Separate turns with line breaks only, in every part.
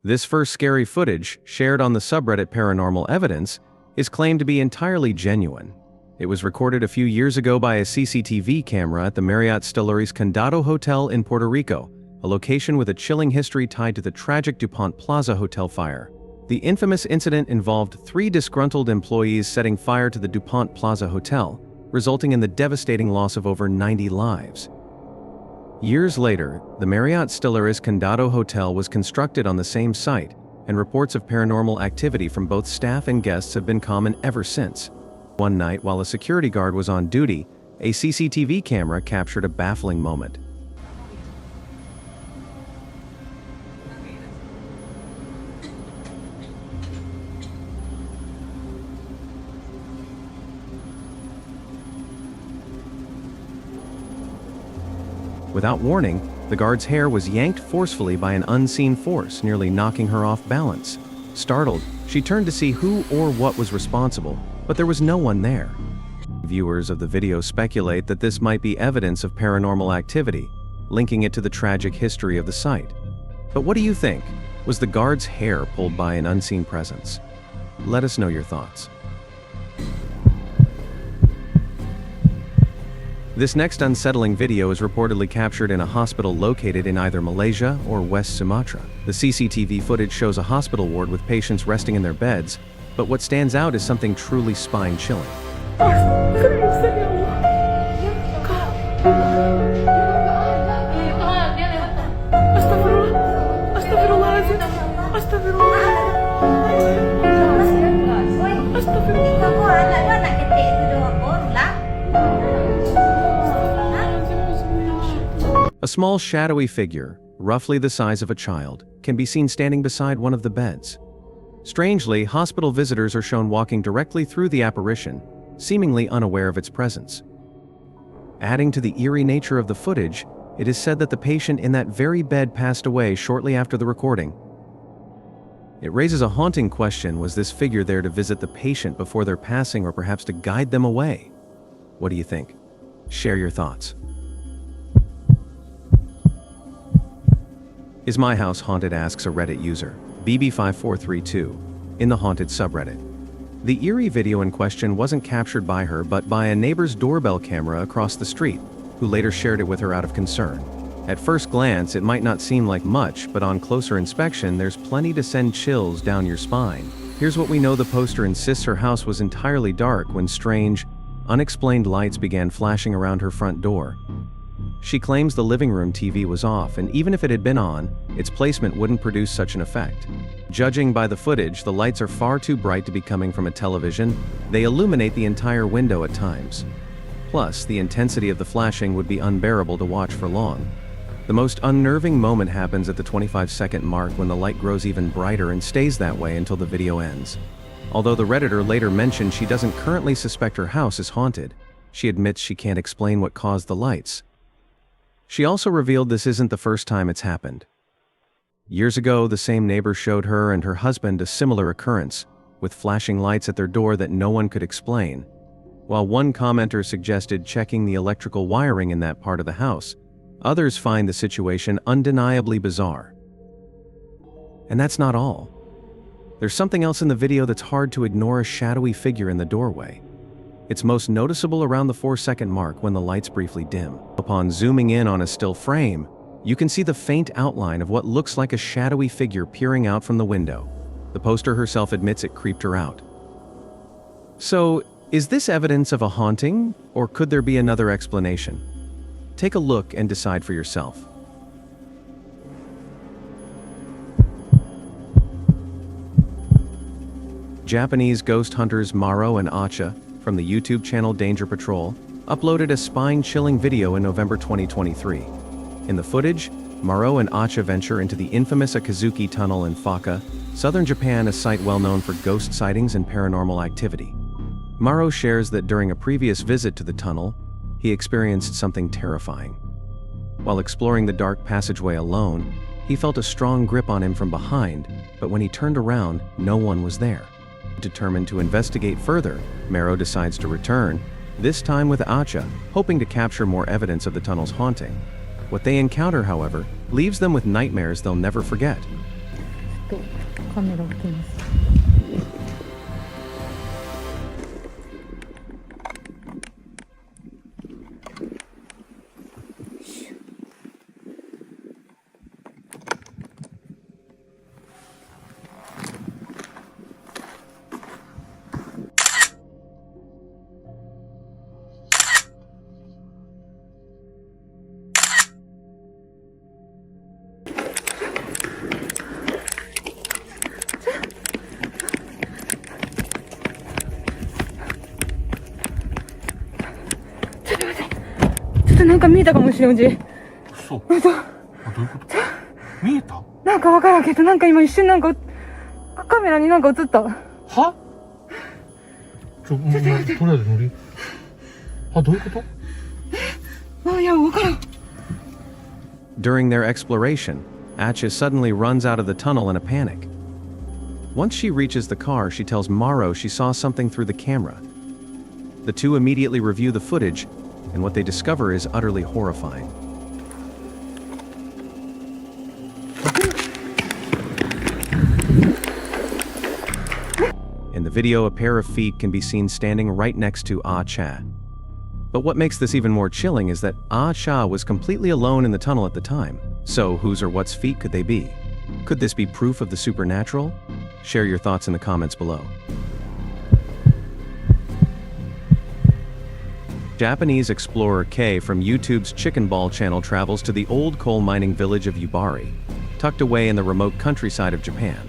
This first scary footage, shared on the subreddit Paranormal Evidence, is claimed to be entirely genuine. It was recorded a few years ago by a CCTV camera at the Marriott Stilleries Condado Hotel in Puerto Rico, a location with a chilling history tied to the tragic DuPont Plaza hotel fire. The infamous incident involved 3 disgruntled employees setting fire to the DuPont Plaza hotel, resulting in the devastating loss of over 90 lives. Years later, the Marriott Stilleries Condado Hotel was constructed on the same site, and reports of paranormal activity from both staff and guests have been common ever since. One night, while a security guard was on duty, a CCTV camera captured a baffling moment. Without warning, the guard's hair was yanked forcefully by an unseen force, nearly knocking her off balance. Startled, she turned to see who or what was responsible, but there was no one there. Viewers of the video speculate that this might be evidence of paranormal activity, linking it to the tragic history of the site. But what do you think? Was the guard's hair pulled by an unseen presence? Let us know your thoughts. This next unsettling video is reportedly captured in a hospital located in either Malaysia or West Sumatra. The CCTV footage shows a hospital ward with patients resting in their beds, but what stands out is something truly spine-chilling. A small shadowy figure, roughly the size of a child, can be seen standing beside one of the beds. Strangely, hospital visitors are shown walking directly through the apparition, seemingly unaware of its presence. Adding to the eerie nature of the footage, it is said that the patient in that very bed passed away shortly after the recording. It raises a haunting question: was this figure there to visit the patient before their passing, or perhaps to guide them away? What do you think? Share your thoughts. Is my house haunted? Asks a Reddit user, BB5432, in the haunted subreddit. The eerie video in question wasn't captured by her but by a neighbor's doorbell camera across the street, who later shared it with her out of concern. At first glance, it might not seem like much, but on closer inspection, there's plenty to send chills down your spine. Here's what we know: the poster insists her house was entirely dark when strange, unexplained lights began flashing around her front door. She claims the living room TV was off, and even if it had been on, its placement wouldn't produce such an effect. Judging by the footage, the lights are far too bright to be coming from a television. They illuminate the entire window at times. Plus, the intensity of the flashing would be unbearable to watch for long. The most unnerving moment happens at the 25-second mark, when the light grows even brighter and stays that way until the video ends. Although the Redditor later mentioned she doesn't currently suspect her house is haunted, she admits she can't explain what caused the lights. She also revealed this isn't the first time it's happened. Years ago, the same neighbor showed her and her husband a similar occurrence, with flashing lights at their door that no one could explain. While one commenter suggested checking the electrical wiring in that part of the house, others find the situation undeniably bizarre. And that's not all. There's something else in the video that's hard to ignore: a shadowy figure in the doorway. It's most noticeable around the 4-second mark, when the lights briefly dim. Upon zooming in on a still frame, you can see the faint outline of what looks like a shadowy figure peering out from the window. The poster herself admits it creeped her out. So, is this evidence of a haunting, or could there be another explanation? Take a look and decide for yourself. Japanese ghost hunters Maro and Acha, from the YouTube channel Danger Patrol, uploaded a spine-chilling video in November 2023. In the footage, Maro and Acha venture into the infamous Akazuki Tunnel in Faka, southern Japan, a site well known for ghost sightings and paranormal activity. Maro shares that during a previous visit to the tunnel, he experienced something terrifying. While exploring the dark passageway alone, he felt a strong grip on him from behind, but when he turned around, no one was there. Determined to investigate further, Maro decides to return, this time with Acha, hoping to capture more evidence of the tunnel's haunting. What they encounter, however, leaves them with nightmares they'll never forget.
とカメラ置きます。ちょっとなんか見えたかもしれん、おじ。
そう。あ、どういうこと見えた？
なんかわからんけど、なんか今一瞬なんか、カメラになんか映った。
は？とりあえず乗り。あ、どういうこと？
いや、わからん。
During their exploration, Atcha suddenly runs out of the tunnel in a panic. Once she reaches the car, she tells Morrow she saw something through the camera. The two immediately review the footage, and what they discover is utterly horrifying. In the video, a pair of feet can be seen standing right next to Ah Cha. But what makes this even more chilling is that Ah Cha was completely alone in the tunnel at the time. So whose or what's feet could they be? Could this be proof of the supernatural? Share your thoughts in the comments below. Japanese explorer Kei from YouTube's Chicken Ball channel travels to the old coal mining village of Yubari, tucked away in the remote countryside of Japan.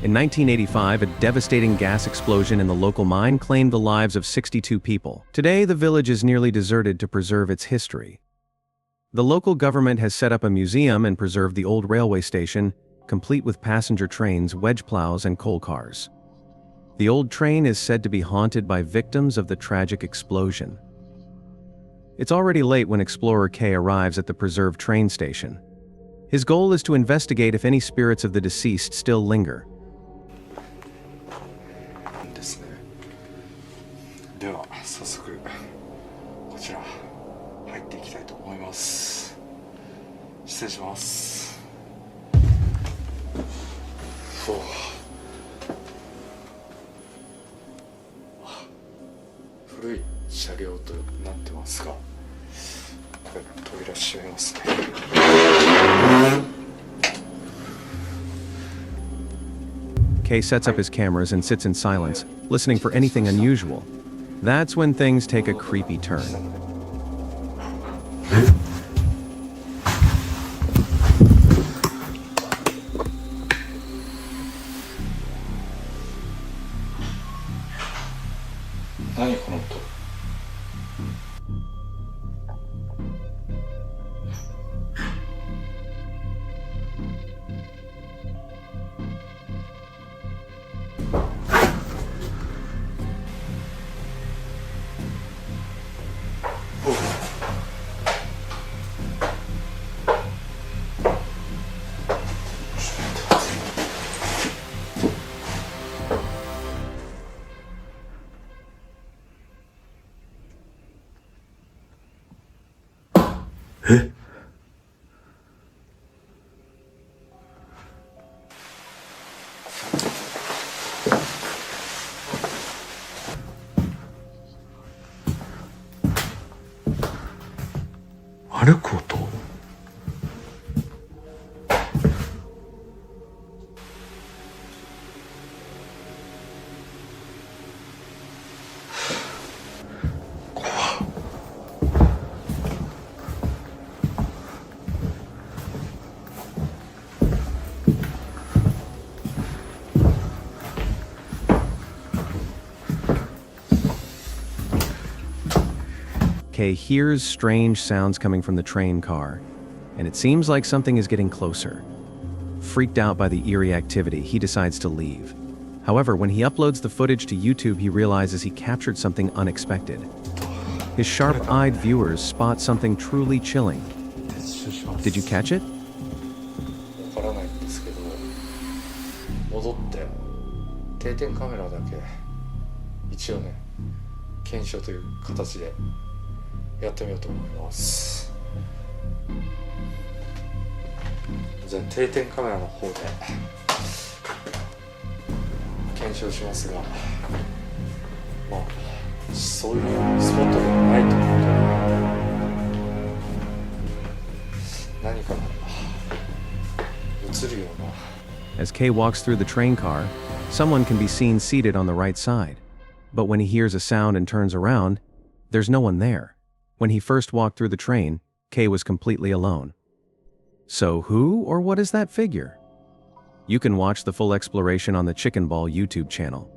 In 1985, a devastating gas explosion in the local mine claimed the lives of 62 people. Today, the village is nearly deserted to preserve its history. The local government has set up a museum and preserved the old railway station, complete with passenger trains, wedge plows, and coal cars. The old train is said to be haunted by victims of the tragic explosion. It's already late when Explorer K arrives at the preserved train station. His goal is to investigate if any spirits of the deceased still linger.
ですね。では早速こちら入っていきたいと思います。失礼します。古い車両となってますが、これ扉閉めますね。
Kei sets up his cameras and sits in silence, listening for anything unusual. That's when things take a creepy turn.
Eh? 歩く音？Kei
hears strange sounds coming from the train car, and it seems like something is getting closer. Freaked out by the eerie activity, he decides to leave. However, when he uploads the footage to YouTube, he realizes he captured something unexpected. His sharp-eyed viewers spot something truly chilling. Did you catch it?
わからないんですけど、戻って定点カメラだけ一応ね、検証という形でやってみようと思います。じゃあ定点カメラの方で検証しますが、まあそういうスポットでもないということで、何かが映るような。
As Kay walks through the train car, someone can be seen seated on the right side. But when he hears a sound and turns around, there's no one there. When he first walked through the train, Kay was completely alone. So who or what is that figure? You can watch the full exploration on the Chicken Ball YouTube channel.